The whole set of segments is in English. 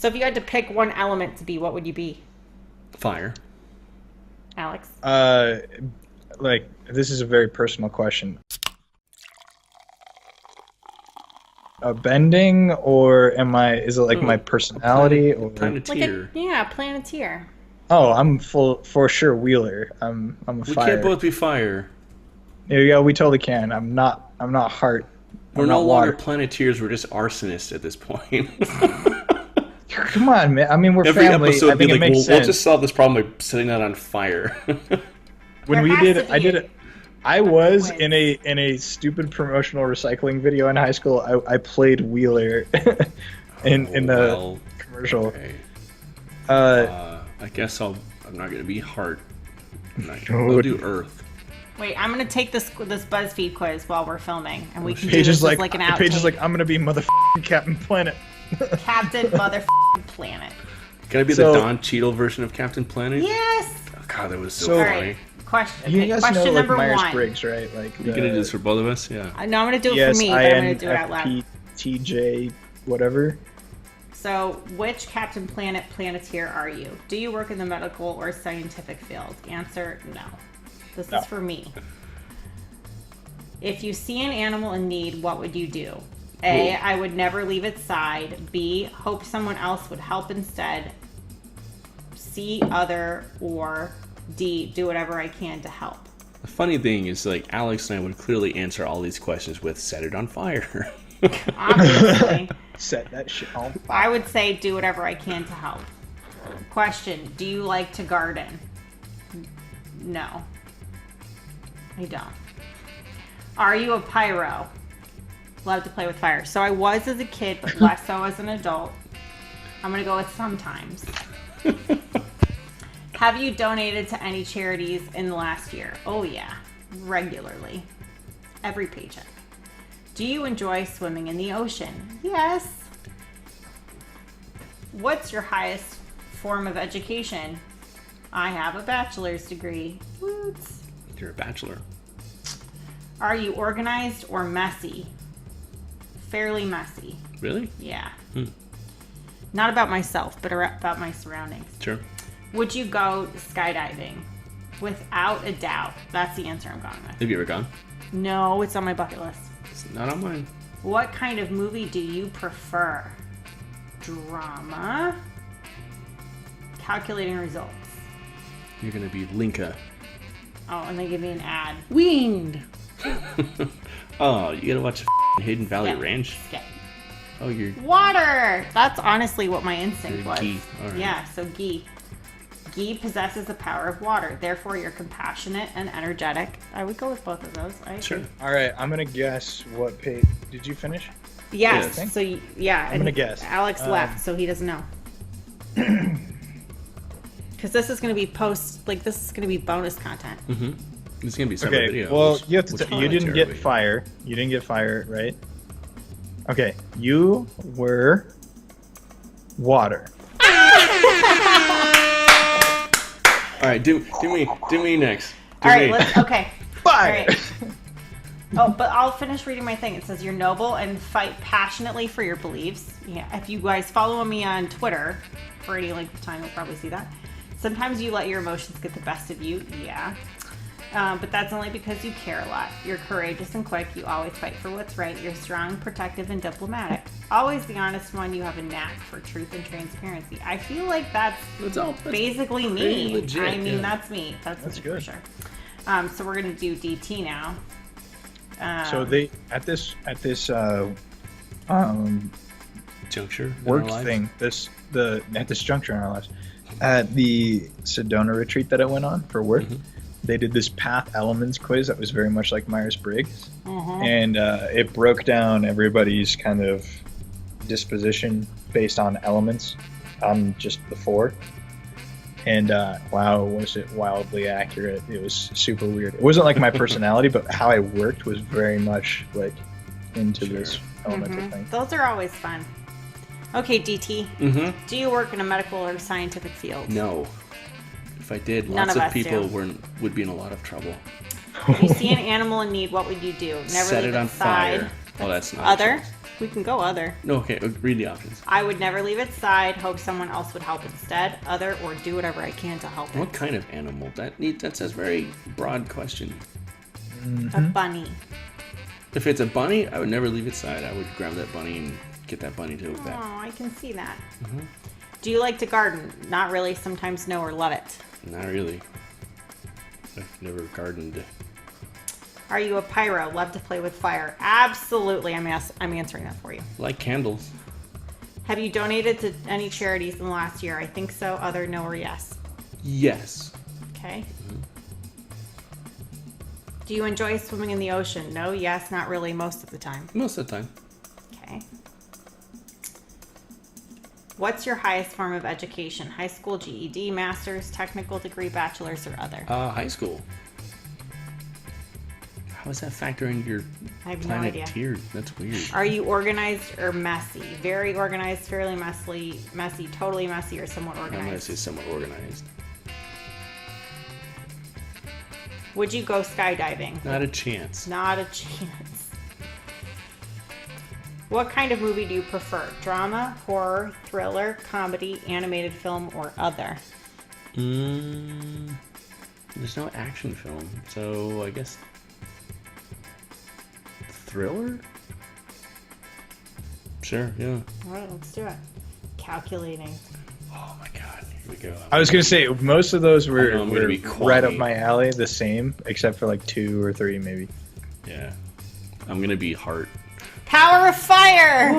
So if you had to pick one element to be, what would you be? Fire. Alex? Like, this is a very personal question. Bending, or is it like my personality, or Planeteer. Planeteer. Oh, I'm for sure Wheeler. I'm a We fire. can't both be fire. There you go. We totally can. I'm not heart. We're I'm no not longer water. Planeteers. We're just arsonists at this point. Come on, man. I mean, we're Every family. episode I be think like, it makes we'll sense. just solve this problem by setting that on fire. When There we has did to it, I be did a- it. I was quiz. in a stupid promotional recycling video in high school. I played Wheeler in the Well, commercial. okay. I guess I'm not gonna be heart. I'll do Earth. Wait, I'm gonna take this BuzzFeed quiz while we're filming, and we can do Paige this is as like, an outtake. Paige is like, I'm gonna be motherfucking Captain Planet. Captain Motherfucking Planet. Can I be So- the Don Cheadle version of Captain Planet? Yes. Oh, God, that was so So- All funny. right. Question. You Okay, guys question know like number Myers one. Briggs, right? Like You gonna do this for both of us? Yeah. No, I'm gonna do it yes, for me, but I'm gonna do it out loud. INFP, TJ, whatever. So, which Captain Planet Planeteer are you? Do you work in the medical or scientific field? Answer: no. This No. is for me. If you see an animal in need, what would you do? A, I would never leave its side. B, hope someone else would help instead. C, other. Or D, do whatever I can to help. The funny thing is, like, Alex and I would clearly answer all these questions with "set it on fire." Obviously, Set that shit on fire. I would say do whatever I can to help. Question: do you like to garden? No, I don't. Are you a pyro? Love to play with fire. So I was as a kid, but less so as an adult. I'm gonna go with sometimes. Have you donated to any charities in the last year? Oh yeah, regularly. Every paycheck. Do you enjoy swimming in the ocean? Yes. What's your highest form of education? I have a bachelor's degree. Woot. You're a bachelor. Are you organized or messy? Fairly messy. Really? Yeah. Hmm. Not about myself, but about my surroundings. Sure. Would you go skydiving? Without a doubt. That's the answer I'm going with. Have you ever gone? No, it's on my bucket list. It's not on mine. What kind of movie do you prefer? Drama? Calculating results. You're gonna be Linka. Oh, and they give me an ad. Winged. Oh, you gotta watch Hidden Valley Yeah. Ranch. Yeah. Oh, you're Water! That's honestly what my instinct You're was. ghee. All right. Yeah, so ghee. Ghee possesses the power of water. Therefore, you're compassionate and energetic. I would go with both of those. I agree. sure. All right, I'm gonna guess what page. Did you finish? Yes. Yes. So, yeah. I'm gonna guess. Alex left, so he doesn't know. Because this is going to be this is going to be bonus content. Mm-hmm. It's gonna be several Okay. videos. Well, you have to. Which You didn't planetary get are we? fire. You didn't get fire, right? Okay. You were water. All right, do me next. Do All right, me. okay. Fire. All right. Oh, but I'll finish reading my thing. It says you're noble and fight passionately for your beliefs. Yeah, if you guys follow me on Twitter for any length of time, you'll probably see that. Sometimes you let your emotions get the best of you. Yeah. But that's only because you care a lot. You're courageous and quick. You always fight for what's right. You're strong, protective, and diplomatic. Always the honest one. You have a knack for truth and transparency. I feel like that's basically pretty me. legit, I mean, yeah. that's me. That's me good. for sure. So we're gonna do DT now. So they at this Juncture. in work our lives? thing at this juncture in our lives, at the Sedona retreat that I went on for work, they did this path elements quiz that was very much like Myers-Briggs, and it broke down everybody's kind of disposition based on elements, on just the four. And wow, was it wildly accurate. It was super weird. It wasn't like my personality, but how I worked was very much like into this elemental thing. Those are always fun. Okay, DT. Mm-hmm. Do you work in a medical or scientific field? No. If I did, None lots of of us people do. would be in a lot of trouble. If you see an animal in need, what would you do? Never Set leave it on its side. fire. Well, that's not Other? a choice. We can go other. No, okay, read the options. I would never leave it side, hope someone else would help instead, other, or do whatever I can to help it. What kind of animal? That's a very broad question. A bunny. If it's a bunny, I would never leave its side. I would grab that bunny and get that bunny to look Oh, back. I can see that. Mm-hmm. Do you like to garden? Not really, sometimes no, or love it. Not really. I've never gardened. Are you a pyro? Love to play with fire? Absolutely. I'm answering that for you. Like candles. Have you donated to any charities in the last year? I think so. Other, no, or yes. Yes. Okay. Do you enjoy swimming in the ocean? No, yes, not really, most of the time. Most of the time. Okay. What's your highest form of education? High school, GED, master's, technical degree, bachelor's, or other? High school. How does that factor into your I have no idea. Planeteer? That's weird. Are you organized or messy? Very organized, fairly messy, totally messy, or somewhat I'm going to organized? say somewhat organized. Would you go skydiving? Not a chance. Not a chance. What kind of movie do you prefer? Drama, horror, thriller, comedy, animated film, or other? There's no action film, so I guess thriller? Sure, yeah. All right, let's do it. Calculating. Oh my god, here we go. I was gonna say most of those I were, know I'm gonna were be right up quality. my alley, the same, except for like 2 or 3 maybe. Yeah. I'm gonna be heart. Power of fire!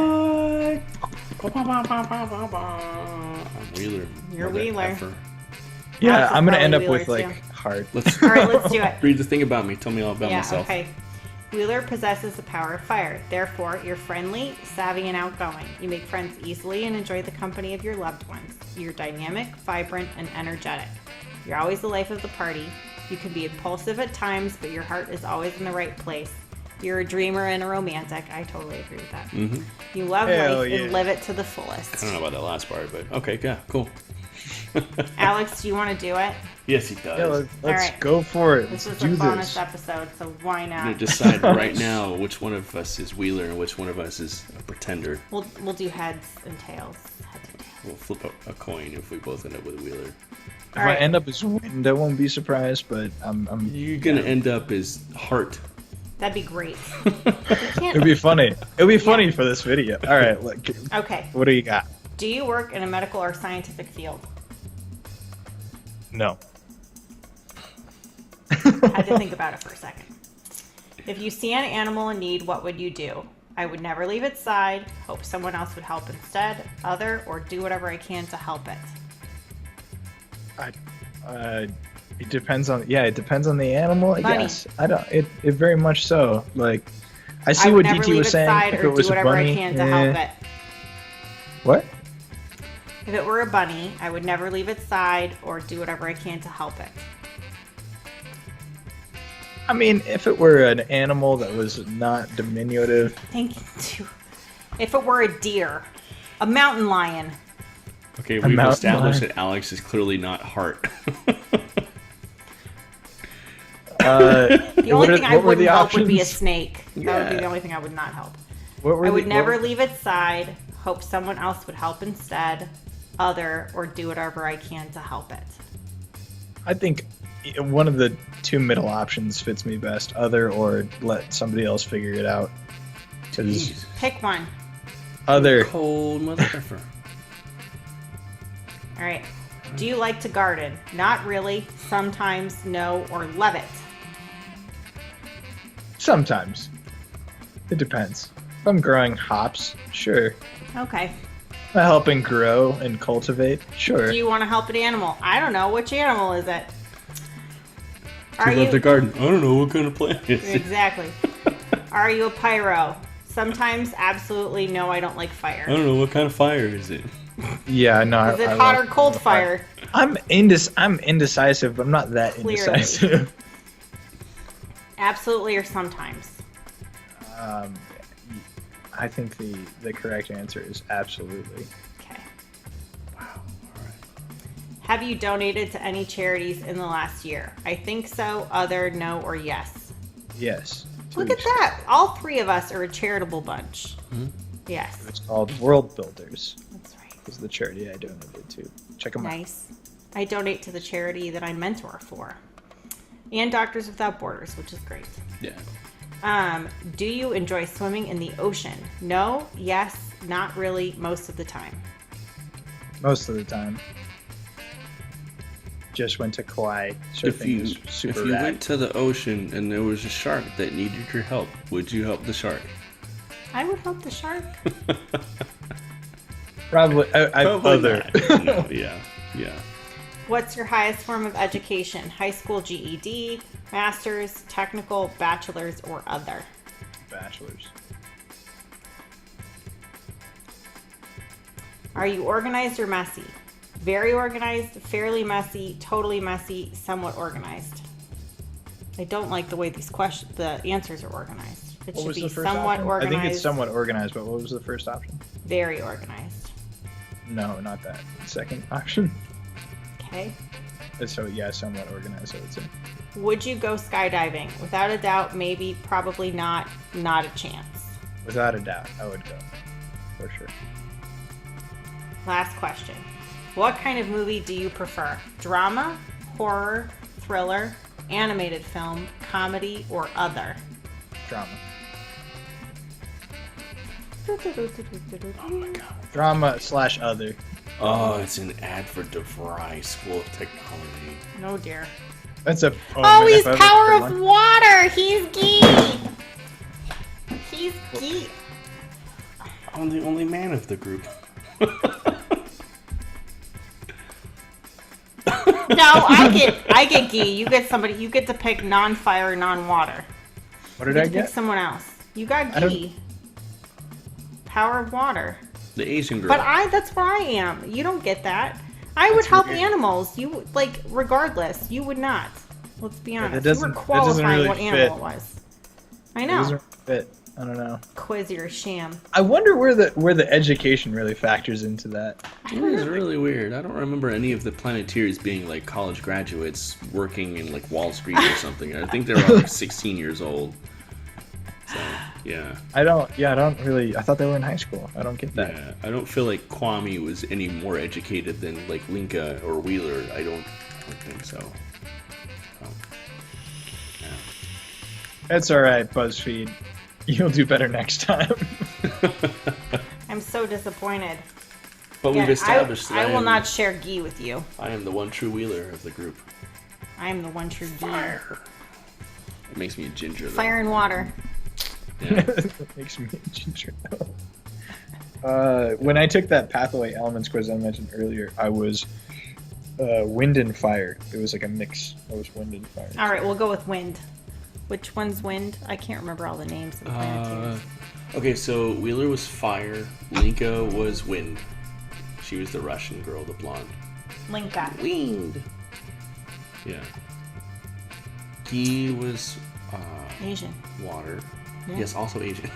What? I'm Wheeler. You're Mother Wheeler. effer. Yeah, That's I'm gonna end up probably with Wheeler's like heart. Let's All right, let's do it. read the thing about me. Tell me all about Yeah, myself. okay. Wheeler possesses the power of fire. Therefore, you're friendly, savvy, and outgoing. You make friends easily and enjoy the company of your loved ones. You're dynamic, vibrant, and energetic. You're always the life of the party. You can be impulsive at times, but your heart is always in the right place. You're a dreamer and a romantic. I totally agree with that. Mm-hmm. You love Hell life yeah. and live it to the I fullest. don't know about that last part, but okay, yeah, cool. Alex, do you want to do it? Yes, he does. Yeah, let's right. go for it. This Let's is a do bonus this. episode, so why I'm not? gonna decide right now which one of us is Wheeler and which one of us is a pretender. We'll do heads and tails. Heads and tails. We'll flip a coin if we both end up with Wheeler. If All I right. end up as wind, I won't be surprised, but I'm You're gonna end up as heart. That'd be great. it'll be funny. It'll be funny for this video. All right, look, Okay. what do you got? Do you work in a medical or scientific field? No. I had to think about it for a second. If you see an animal in need, what would you do? I would never leave its side, hope someone else would help instead, other, or do whatever I can to help it. It depends on the animal, I Bunny. guess. I don't. It very much so. Like, I see I what would never DT leave was its saying. side If or it was do a whatever bunny, I can to help it. What? If it were a bunny, I would never leave its side or do whatever I can to help it. I mean, if it were an animal that was not diminutive, Thank you. If it were a deer, a mountain lion, Okay, A we've mountain established lion. that Alex is clearly not heart. the only thing I what were wouldn't the help would be a options? snake. That would be Yeah. the only thing I would not help. What were I would the- never what- leave its side, hope someone else would help instead, other, or do whatever I can to help it. I think one of the 2 middle options fits me best. Other or let somebody else figure it out. 'Cause Jeez. Pick one. other. Cold mother effer. All right. Do you like to garden? Not really, sometimes, no, or love it. Sometimes. It depends. If I'm growing hops, sure. Okay. If I'm helping grow and cultivate, sure. Do you want to help an animal? I don't know. Which animal is it? Do you love the garden? I don't know what kind of plant is it. Exactly. Are you a pyro? Sometimes, absolutely, no, I don't like fire. I don't know what kind of fire is it. Yeah, no. Is it I hot love- or cold fire? I'm indecisive, but I'm not that Clearly. indecisive. Absolutely or sometimes? I think the correct answer is absolutely. Okay. Wow. All right. Have you donated to any charities in the last year? I think so, other, no, or yes. Yes. Look at that. All 3 of us are a charitable bunch. Yes. It's called World Builders. That's right. This is the charity I donated to. Check them out. Nice. I donate to the charity that I mentor for. And Doctors Without Borders, which is great. Yeah. Do you enjoy swimming in the ocean? No, yes, not really, most of the time. Most of the time. Just went to Kauai. Surfing was super if you rad. went to the ocean and there was a shark that needed your help, would you help the shark? I would help the shark. Probably. Probably Other. not. No, yeah. What's your highest form of education? High school GED, master's, technical, bachelor's, or other? Bachelors. Are you organized or messy? Very organized, fairly messy, totally messy, somewhat organized. I don't like the way the answers are organized. It What should was be the first somewhat option? organized. I think it's somewhat organized, but what was the first option? Very organized. No, not that. Second option. Okay. So yeah, somewhat organized, I would say. Would you go skydiving? Without a doubt, maybe, probably not, not a chance. Without a doubt, I would go. For sure. Last question. What kind of movie do you prefer? Drama, horror, thriller, animated film, comedy, or other? Drama. Oh my god. Drama / other. Oh, it's an ad for DeVry School of Technology. No, dear. That's a. Oh, man, he's if I ever Power heard of one- Water! He's geek! He's geek. I'm the only man of the group. No, I get gee. You get somebody. You get to pick non-fire, non-water. What You did I get to pick get? someone else. You got I don't- gee. Power of Water. The Asian girl. But that's where I am. You don't get that. I would help weird. animals. You like regardless. You would not. Let's be honest. You were doesn't qualifying really what fit. animal it was. I It know. doesn't fit. I don't know. Quiz your sham. I wonder where the education really factors into that. It was really weird. I don't remember any of the Planeteers being like college graduates working in like Wall Street or something. I think they were all like 16 years old. So, yeah. I don't really. I thought they were in high school. I don't get that. Yeah. I don't feel like Kwame was any more educated than like Linka or Wheeler. I don't think so. It's all right, BuzzFeed. You'll do better next time. I'm so disappointed. But Yeah, we've established that I will am- not share ghee with you. I am the one true Wheeler of the group. I am the one true ghee. Fire. It makes me a ginger. Though. Fire and water. Yeah. That makes me a ginger. When I took that Pathway Elements quiz I mentioned earlier, I was wind and fire. It was like a mix. I was wind and fire. All right, we'll go with wind. Which one's wind? I can't remember all the names of the Planeteers. Okay, so Wheeler was fire. Linka was wind. She was the Russian girl, the blonde. Linka. Wind. Yeah. He was Asian. water. Yeah. Yes, also Asian.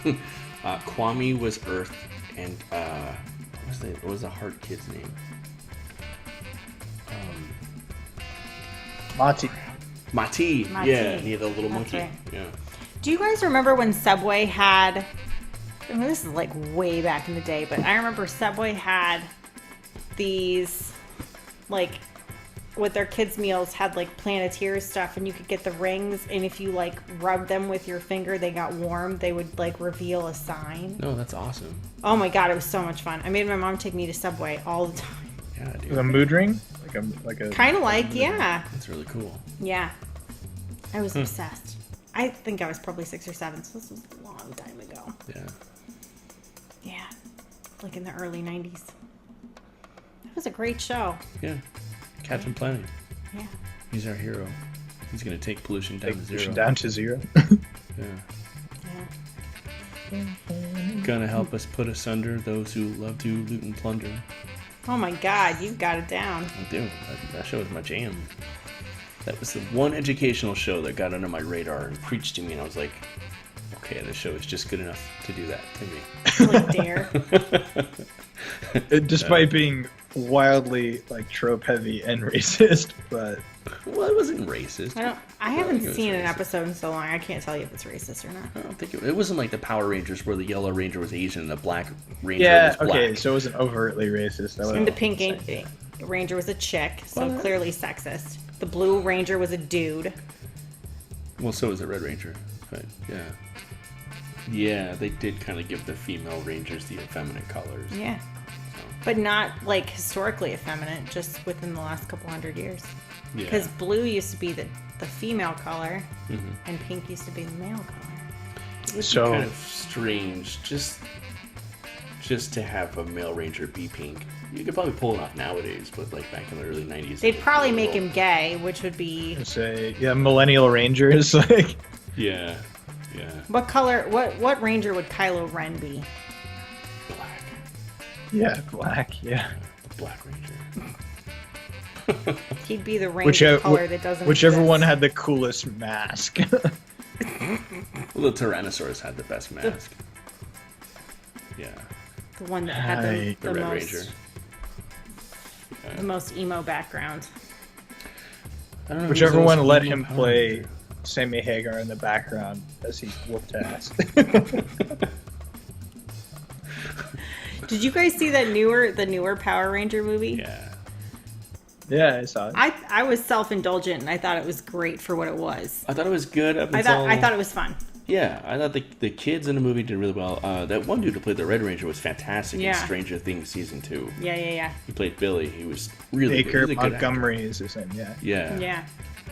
Kwame was earth, and what was the hard kid's name? Mati. Mati. Mati. Yeah, he had a little That's monkey. right. Yeah. Do you guys remember when Subway had... I mean, this is like way back in the day, but I remember Subway had these, like, with their kids' meals, had like Planeteers stuff, and you could get the rings, and if you like rubbed them with your finger, they got warm, they would like reveal a sign. No, that's awesome. Oh my god, it was so much fun. I made my mom take me to Subway all the time. Yeah, dude. With a mood ring? Like a Kind of like, yeah. That's really cool. Yeah. I was obsessed. I think I was probably 6 or 7, so this was a long time ago. Yeah. Yeah. Like in the early 90s. That was a great show. Yeah. Captain Planet. Yeah. He's our hero. He's gonna take pollution down to zero. down to zero. Yeah. Yeah. Gonna help us put asunder those who love to loot and plunder. Oh my god, you've got it down. I do. That show was my jam. That was the one educational show that got under my radar and preached to me, and I was like, okay, this show is just good enough to do that to me. Like Dare. Despite being wildly like trope heavy and racist, but Well, it wasn't racist. I think haven't it was seen an racist. episode in so long. I can't tell you if it's racist or not. I don't think it wasn't like the Power Rangers where the Yellow Ranger was Asian and the Black Ranger Yeah, was black. okay, so it wasn't overtly racist. That And the was- pink ranger was a chick, so What? clearly sexist. The blue ranger was a dude. Well, so was the Red Ranger. But yeah. Yeah, they did kind of give the female Rangers the effeminate colors. Yeah. So, But not like historically effeminate, just within the last couple hundred years. yeah. Because blue used to be the female color, Mhm. and pink used to be the male color. It would be So- kind of strange just to have a male Ranger be pink. You could probably pull it off nowadays, but like back in the early 90s. They'd probably make him gay, which would be Say, yeah, Millennial Rangers, like, Yeah. Yeah. what color? What ranger would Kylo Ren be? Black. yeah, black, yeah. The Black Ranger. He'd be the ranger color that doesn't. Whichever exist. one had the coolest mask. Well, the Tyrannosaurus had the best mask. Yeah. The one that had Hi. The the Red most Ranger. the most emo background. I don't know, Whichever who's one also let evil him Power play Ranger. Sammy Hagar in the background as he whooped ass. Did you guys see the newer Power Ranger movie? Yeah. Yeah, I saw it. I was self-indulgent and I thought it was great for what it was. I thought it was good up I until... thought it was fun. Yeah, I thought the kids in the movie did really well. That one dude who played the Red Ranger was fantastic in Yeah. Stranger Things Season 2. Yeah. He played Billy. He was really good. Baker He's a good actor. Montgomery is his name, yeah. Yeah. Yeah.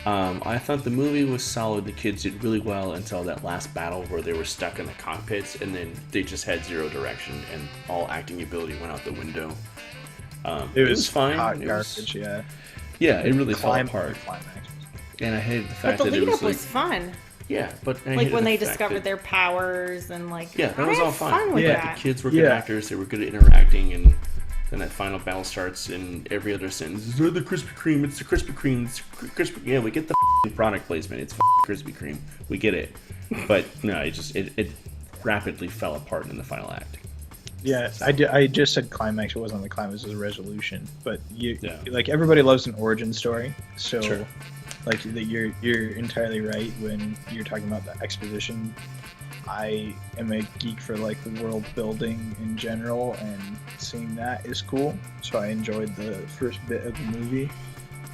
I thought the movie was solid. The kids did really well until that last battle where they were stuck in the cockpits and then they just had zero direction and all acting ability went out the window. It was fine. Hot It was- garbage, yeah. Yeah, it really fell Climb- apart. climax. And I hated the But fact the that it lead was up like... was fun. Yeah, but I Like hated when the they fact discovered that- their powers and like Yeah, that I was had all fun. fun with Yeah, that. The kids were good Yeah. actors. They were good at interacting, and then that final battle starts, and every other sentence is, "Oh, the Krispy Kreme. It's the Krispy Kreme. It's Krispy." Yeah, we get the product placement. It's Krispy Kreme. We get it, but no, it rapidly fell apart in the final act. Yeah, I just said climax. It wasn't the climax; it was a resolution. But Yeah. like everybody loves an origin story. So, Sure. like you're entirely right when you're talking about the exposition. I am a geek for like the world building in general, and seeing that is cool. So I enjoyed the first bit of the movie,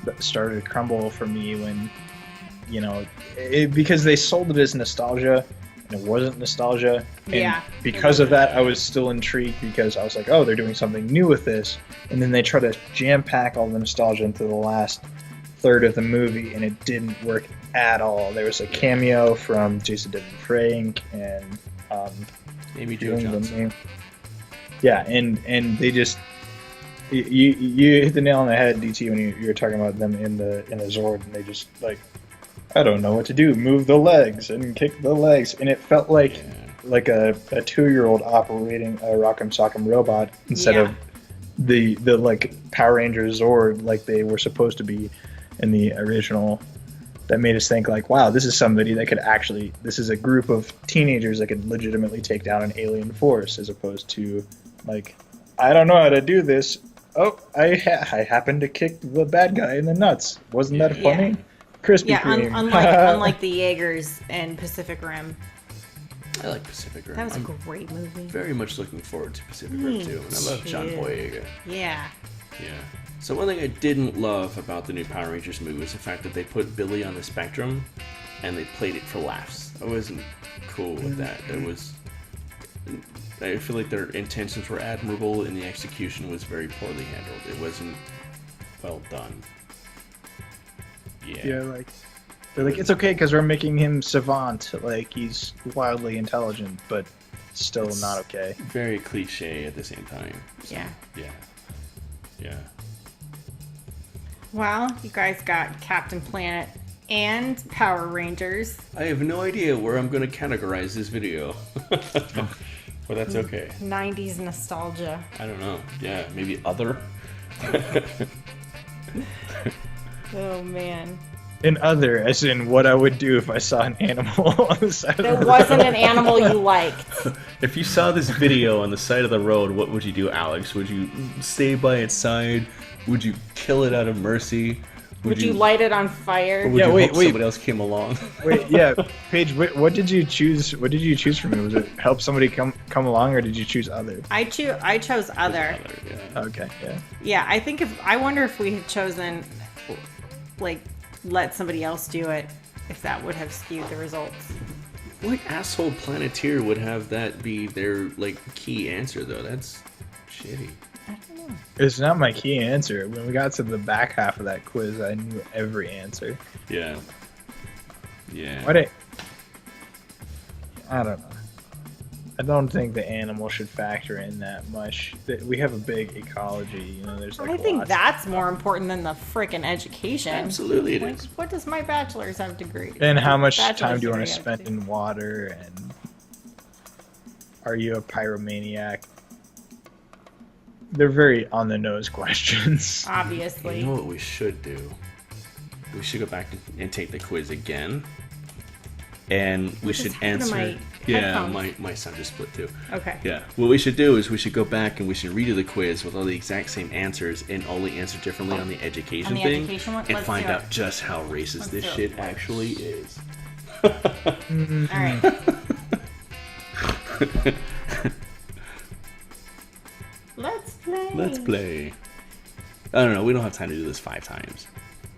but started to crumble for me when, because they sold it as nostalgia, and it wasn't nostalgia. And Yeah, because of that, I was still intrigued because I was like, oh, they're doing something new with this, and then they try to jam pack all the nostalgia into the last third of the movie, and it didn't work at all. There was a cameo from Jason David Frank and Amy Jo Johnson. yeah, and they just you hit the nail on the head, DT, when you were talking about them in the Zord, and they just like, I don't know what to do, move the legs and kick the legs, and it felt like Yeah. like a 2-year-old operating a Rock'em Sock'em robot instead Yeah. of the like Power Ranger Zord like they were supposed to be in the original. That made us think like, wow, this is somebody that could actually, this is a group of teenagers that could legitimately take down an alien force, as opposed to like, I don't know how to do this. Oh, I happened to kick the bad guy in the nuts. Wasn't that Yeah. funny? Krispy Yeah, Kreme. unlike the Jaegers and Pacific Rim. I like Pacific Rim. That was a I'm great movie. very much looking forward to Pacific Rim too, and I love John too. Boyega. Yeah. Yeah. So one thing I didn't love about the new Power Rangers movie was the fact that they put Billy on the spectrum, and they played it for laughs. I wasn't cool with that. It was. I feel like their intentions were admirable, and the execution was very poorly handled. It wasn't well done. Yeah. Yeah, like they're like, it's okay because we're making him savant, like he's wildly intelligent, but still It's- not okay. Very cliche at the same time. So, Yeah. Yeah. Yeah. Well, you guys got Captain Planet and Power Rangers. I have no idea where I'm going to categorize this video. But that's okay. 90s nostalgia. I don't know. Yeah, maybe other. Oh man. In other, as in what I would do if I saw an animal on the side of There the wasn't an animal you liked. If you saw this video on the side of the road, what would you do, Alex? Would you stay by its side? Would you kill it out of mercy? Would you light it on fire? Or would you hope somebody else came along? Wait, yeah, Paige, what did you choose? What did you choose for me? Was it help somebody come along, or did you choose other? I chose other. Yeah. Okay, yeah. Yeah, I wonder if we had chosen, like, let somebody else do it, if that would have skewed the results. What asshole Planeteer would have that be their, like, key answer, though? That's shitty. I don't know. It's not my key answer. When we got to the back half of that quiz, I knew every answer. Yeah. Yeah. I don't know. I don't think the animal should factor in that much. We have a big ecology, there's like I think lots. that's more important than the frickin' education. Absolutely it Like, is. what does my bachelor's have degree? And how much Bachelor's time do you want to degree spend have to- in water, and are you a pyromaniac? They're very on the nose questions. Obviously. You know what we should do? We should go back and take the quiz again. And we should happened to answer. my Yeah, headphones? my sound just split too. Okay. Yeah. What we should do is we should go back and we should redo the quiz with all the exact same answers and only answer differently on the education On the thing. education one? And Let's find do it. out just how racist Let's this do it. shit actually is. All right. Let's play. Let's play. I don't know. We don't have time to do this 5 times.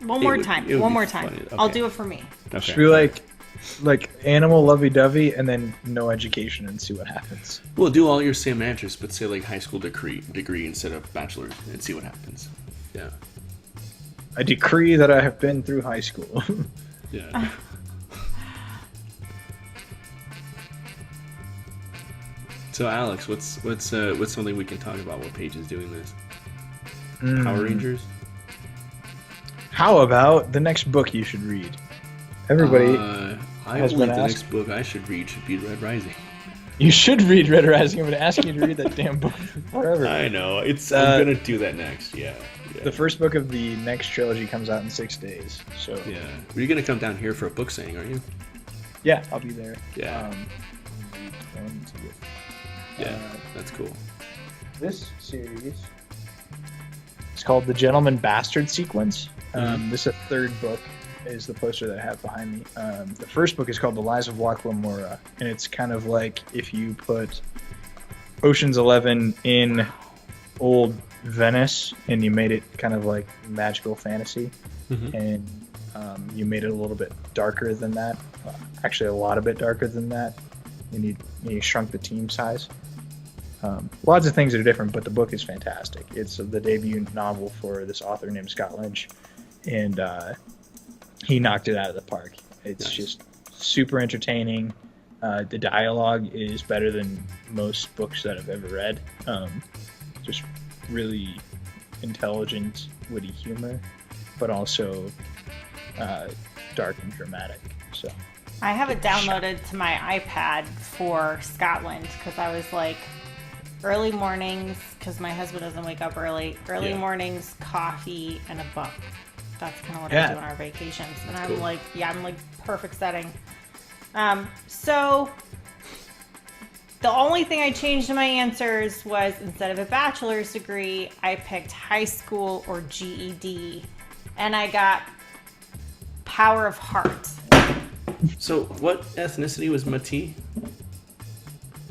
One It more would- time. it would One be more time. funny. I'll Okay. do it for me. Okay. Should we like animal lovey-dovey and then no education and see what happens? We'll do all your same answers, but say like high school degree instead of bachelor's, and see what happens. Yeah. I decree that I have been through high school. Yeah. So Alex, what's something we can talk about while Paige is doing this? Power Rangers. How about the next book you should read? Everybody, I has believe been the asked. next book I should read should be Red Rising. you should read Red Rising. I'm going to ask you to read that damn book forever. I know. I'm gonna do that next. Yeah. The first book of the next trilogy comes out in 6 days. So Yeah. You're gonna come down here for a book signing, aren't you? yeah, I'll be there. Yeah. Yeah. Uh, That's cool. This series is called The Gentleman Bastard Sequence. This is a third book, is the poster that I have behind me. The first book is called The Lies of Waka Lamora, and it's kind of like if you put Ocean's 11 in old Venice and you made it kind of like magical fantasy, and you made it a little bit darker than that, actually a lot a bit darker than that, and you shrunk the team size. Lots of things are different, but the book is fantastic. It's the debut novel for this author named Scott Lynch, and he knocked it out of the park. It's Nice. just super entertaining. The dialogue is better than most books that I've ever read. Just really intelligent, witty humor, but also dark and dramatic. So I have it downloaded to my iPad for Scotland because I was like, early mornings, because my husband doesn't wake up early. Early Yeah. mornings, coffee, and a book. That's kind of what I Yeah. do on our vacations. And That's I'm cool. like, I'm like perfect setting. So the only thing I changed in my answers was instead of a bachelor's degree, I picked high school or GED, and I got Power of Heart. So, what ethnicity was Mati?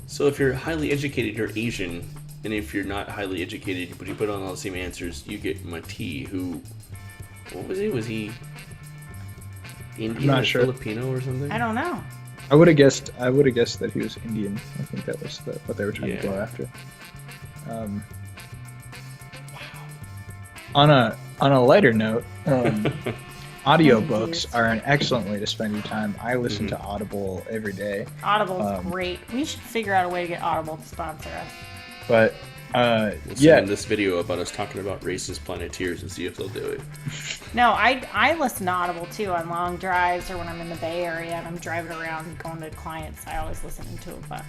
So, if you're highly educated, you're Asian, and if you're not highly educated, but you put on all the same answers, you get Mati. Who? What was he? Was he Indian not or sure. Filipino or something? I don't know. I would have guessed that he was Indian. I think that was what they were trying to Yeah. go after. On a lighter note, audiobooks are an excellent way to spend your time. I listen to Audible every day, Audible's great. We should figure out a way to get Audible to sponsor us. but We'll send yeah, them this video about us talking about racist Planeteers and see if they'll do it. No, I listen to Audible too on long drives or when I'm in the Bay Area and I'm driving around going to clients. I always listen to a book.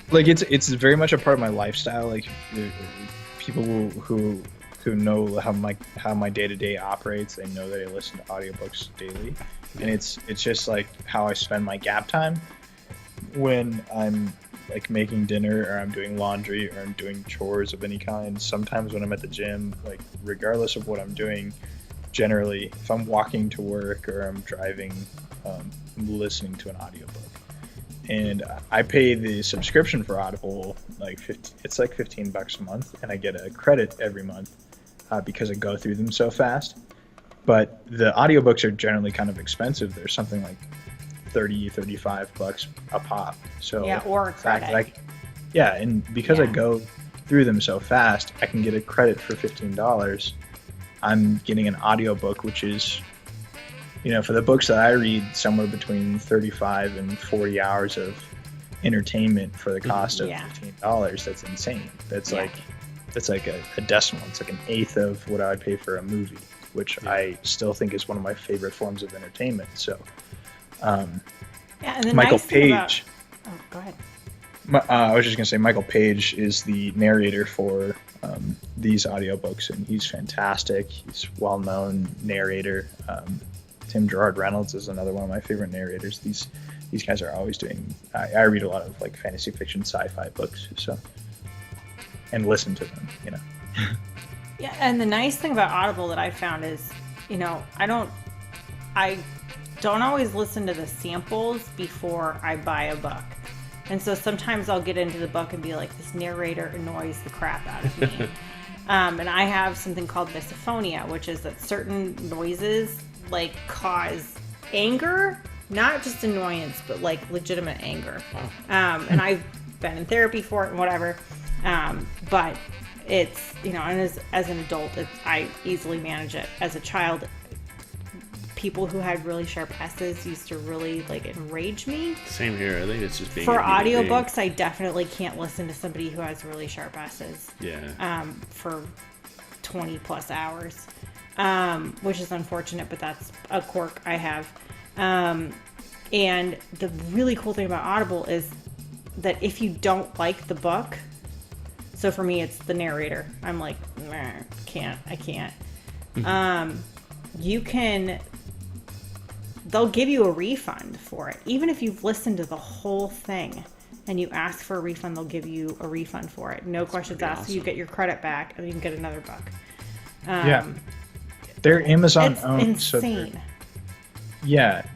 like it's very much a part of my lifestyle. Like people who know how my day-to-day operates, they know that I listen to audiobooks daily, and it's just like how I spend my gap time when I'm like making dinner or I'm doing laundry or I'm doing chores of any kind. Sometimes when I'm at the gym, like regardless of what I'm doing, generally, if I'm walking to work or I'm driving, I'm listening to an audiobook. And I pay the subscription for Audible it's like $15 a month, and I get a credit every month because I go through them so fast. But the audiobooks are generally kind of expensive. They're something like $35 a pop. So yeah, or a credit. And because I go through them so fast, I can get a credit for $15. I'm getting an audiobook, which is, for the books that I read, somewhere between 35 and 40 hours of entertainment for the cost of $15. That's insane. That's like a decimal. It's like an eighth of what I would pay for a movie, which I still think is one of my favorite forms of entertainment. So, and the Michael nice thing Page. Go ahead. I was just going to say Michael Page is the narrator for these audiobooks, and he's fantastic. He's a well-known narrator. Tim Gerard Reynolds is another one of my favorite narrators. These guys are always doing. I read a lot of like fantasy fiction, sci-fi books, and listen to them. Yeah, and the nice thing about Audible that I found is, I don't always listen to the samples before I buy a book. And so sometimes I'll get into the book and be like, this narrator annoys the crap out of me. And I have something called misophonia, which is that certain noises like cause anger, not just annoyance, but like legitimate anger. And I've been in therapy for it and whatever. But it's, and as an adult, I easily manage it. As a child, people who had really sharp S's used to really like enrage me. Same here. I think it's just being for audiobooks. I definitely can't listen to somebody who has really sharp S's. Yeah. For 20 plus hours, which is unfortunate, but that's a quirk I have. And the really cool thing about Audible is that if you don't like the book, so for me it's the narrator. I'm like, I can't. They'll give you a refund for it. Even if you've listened to the whole thing and you ask for a refund, they'll give you a refund for it. No questions asked. Awesome. You get your credit back and you can get another book. They're Amazon it's owned. Insane.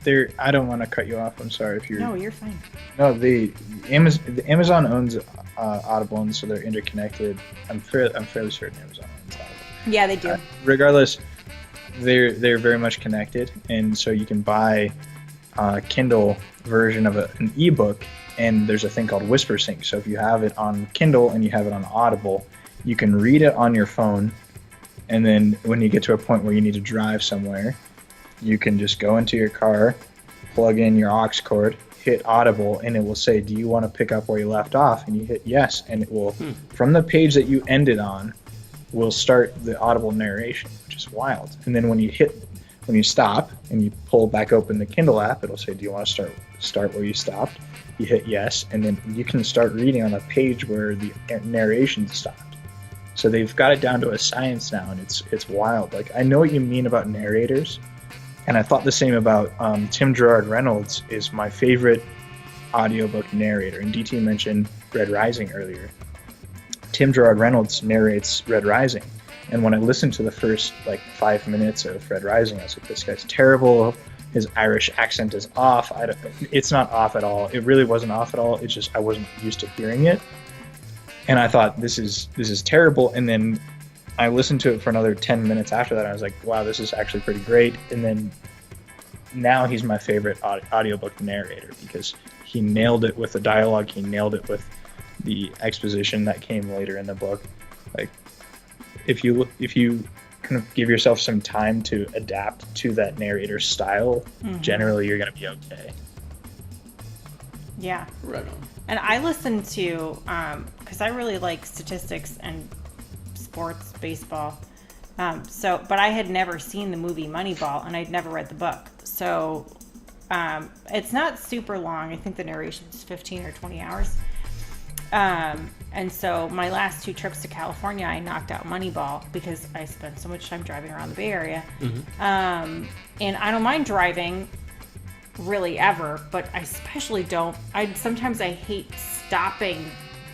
They're. I don't want to cut you off. I'm sorry if you're. No, you're fine. No, the Amazon owns Audible, and so they're interconnected. I'm fairly certain Amazon owns Audible. Yeah, they do. Regardless, they're very much connected, and so you can buy a Kindle version of an ebook, and there's a thing called Whisper Sync. So if you have it on Kindle and you have it on Audible, you can read it on your phone, and then when you get to a point where you need to drive somewhere, you can just go into your car, plug in your aux cord, hit Audible, and it will say, do you want to pick up where you left off? And you hit yes, and it will, from the page that you ended on, will start the Audible narration, which is wild. And then when you stop and you pull back open the Kindle app, it'll say, do you want to start where you stopped? You hit yes, and then you can start reading on the page where the narration stopped. So they've got it down to a science now, and it's wild. Like, I know what you mean about narrators, and I thought the same about Tim Gerard Reynolds is my favorite audiobook narrator. And DT mentioned Red Rising earlier. Tim Gerard Reynolds narrates Red Rising, and when I listened to the first 5 minutes of Red Rising, I was like, this guy's terrible. His Irish accent is off. It's not off at all. It really wasn't off at all. It's just I wasn't used to hearing it, and I thought this is terrible. And then I listened to it for another 10 minutes after that. And I was like, wow, this is actually pretty great. And then now he's my favorite audiobook narrator because he nailed it with the dialogue. He nailed it with the exposition that came later in the book. Like, if you kind of give yourself some time to adapt to that narrator's style, generally you're going to be okay. Yeah. Right on. And I listen to, because I really like statistics and sports, baseball. But I had never seen the movie Moneyball, and I'd never read the book. So it's not super long. I think the narration is 15 or 20 hours. And so my last 2 trips to California, I knocked out Moneyball because I spent so much time driving around the Bay Area. And I don't mind driving really ever, but I especially don't. Sometimes I hate stopping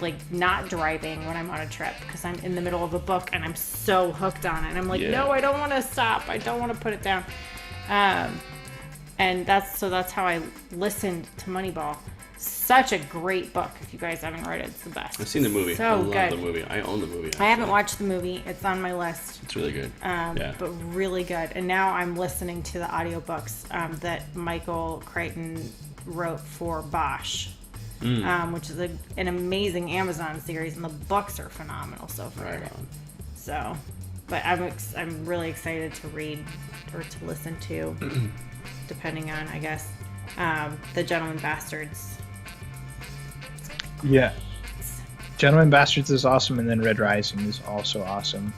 like not driving when I'm on a trip because I'm in the middle of a book and I'm so hooked on it. And I'm like, Yeah. no, I don't want to stop. I don't want to put it down. And that's how I listened to Moneyball. Such a great book. If you guys haven't read it, it's the best. I've seen the movie. So I love good. the movie. I own the movie. I haven't actually. watched the movie. It's on my list. It's really good. Yeah. But really good. And now I'm listening to the audiobooks that Michael Crichton wrote for Bosch, which is an amazing Amazon series, and the books are phenomenal so far. Right on. So, but I'm really excited to read or to listen to, depending on, I guess, The Gentleman Bastards. Yeah. Gentleman Bastards is awesome, and then Red Rising is also awesome.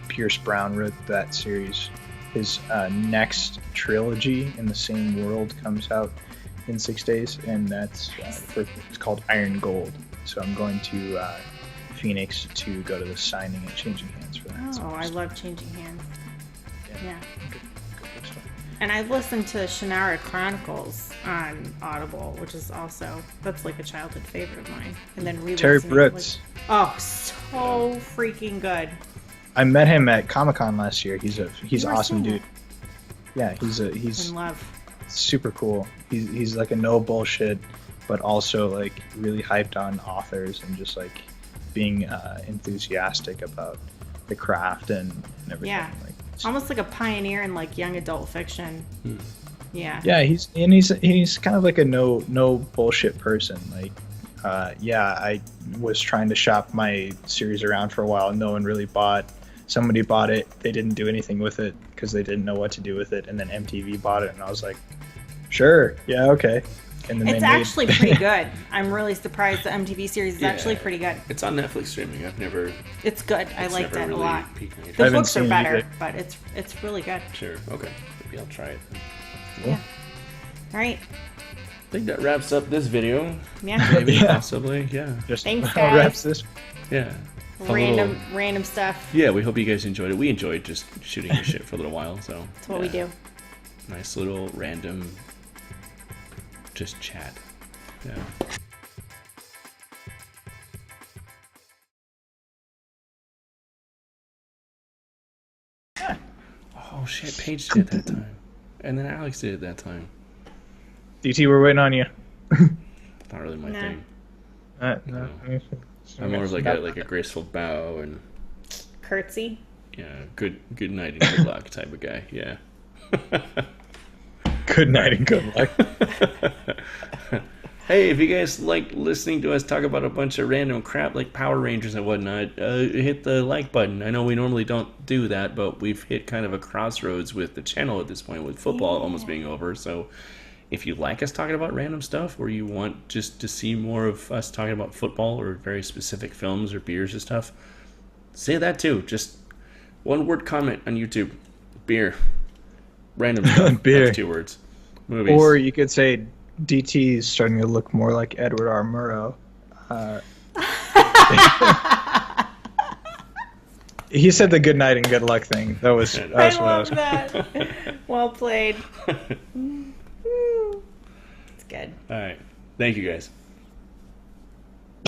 Pierce Brown wrote that series. His next trilogy in the same world comes out in 6 days, and that's it's called Iron Gold. So I'm going to Phoenix to go to the signing and changing hands for that. Oh, So I love Changing Hands. Yeah. Good bookstore. And I listened to Shannara Chronicles on Audible, which is also, that's like a childhood favorite of mine. And then Terry re-listening, Brooks. oh, so freaking good. I met him at Comic-Con last year. He's You were awesome saying dude. Yeah, he's In love. super cool. He's like a no bullshit, but also like really hyped on authors and just like being enthusiastic about the craft and everything. Yeah. Like, Almost like a pioneer in like young adult fiction. Yeah. yeah, he's kind of like a no bullshit person. Like, I was trying to shop my series around for a while. No one really bought. Somebody bought it. They didn't do anything with it because they didn't know what to do with it. And then MTV bought it, and I was like, sure, yeah, okay. And then It's actually pretty good. I'm really surprised the MTV series is Yeah. actually pretty good. It's on Netflix streaming. I've never. It's good. I it's liked never it really a lot. piqued my The interest. haven't books are seen it better, either. but it's really good. Sure. Okay. Maybe I'll try it. Yeah. All right. I think that wraps up this video. Yeah. Maybe, Yeah. possibly. Yeah. Just Thanks, about guys. wraps this. Yeah. Fun Random little- stuff. Yeah, we hope you guys enjoyed it. We enjoyed just shooting the shit for a little while. So That's what we do. Nice little random, just chat. Yeah. Oh shit! Paige did it that time, and then Alex did it that time. DT, we're waiting on you. Not really my Nah. thing. No. I'm more of like a graceful bow and Curtsy. good night and good luck type of guy. Yeah. Good night and good luck. Hey, if you guys like listening to us talk about a bunch of random crap like Power Rangers and whatnot, hit the like button. I know we normally don't do that, but we've hit kind of a crossroads with the channel at this point, with football almost being over. So if you like us talking about random stuff, or you want just to see more of us talking about football or very specific films or beers and stuff, say that too. Just one word comment on YouTube. Beer. Random stuff. Beer. That's 2 words. Movies. Or you could say DT is starting to look more like Edward R. Murrow. He said the good night and good luck thing. That's I what I was. love that. Well played. It's good. All right. Thank you guys.